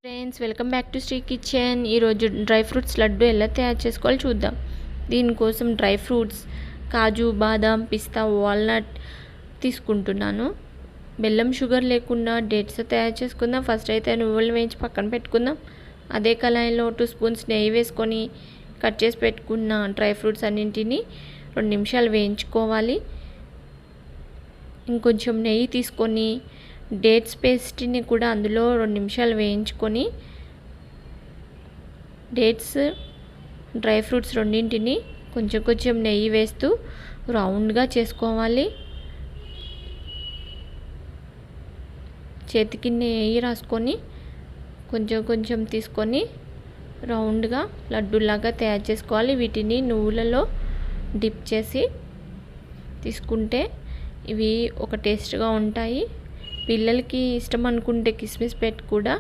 Friends, welcome back to Sri kitchen. ఈరోజు dry fruits laddu ఎలా తయారు చేసుకోవాలో చూద్దాం. దీనికోసం డ్రై ఫ్రూట్స్ కాజు, బాదాం, పిస్తా, వాల్నట్ తీసుకుంటున్నాను. బెల్లం, షుగర్ లేకుండా డేట్స్ తయారు చేసుకుందాం. ఫస్ట్ అయితే నువ్వులు వేయించి పక్కన పెట్టుకుందాం. అదే కళాయిలో 2 స్పూన్స్ నెయ్యి వేసుకొని కట్ చేసి పెట్టుకున్న డ్రై ఫ్రూట్స్ అన్నింటినీ 2 నిమిషాలు వేయించుకోవాలి. ఇంకొంచెం నెయ్యి తీసుకొని డేట్స్ పేస్ట్ని కూడా అందులో 2 నిమిషాలు వేయించుకొని డేట్స్, డ్రై ఫ్రూట్స్ రెండింటిని కొంచెం కొంచెం నెయ్యి వేస్తూ రౌండ్గా చేసుకోవాలి. చేతికి నెయ్యి రాసుకొని కొంచెం కొంచెం తీసుకొని రౌండ్గా లడ్డూలాగా తయారు చేసుకోవాలి. వీటిని నువ్వులలో డిప్ చేసి తీసుకుంటే ఇవి ఒక టేస్ట్గా ఉంటాయి. పిల్లలకి ఇష్టం అనుకుంటే కిస్మిస్ పెట్టి కూడా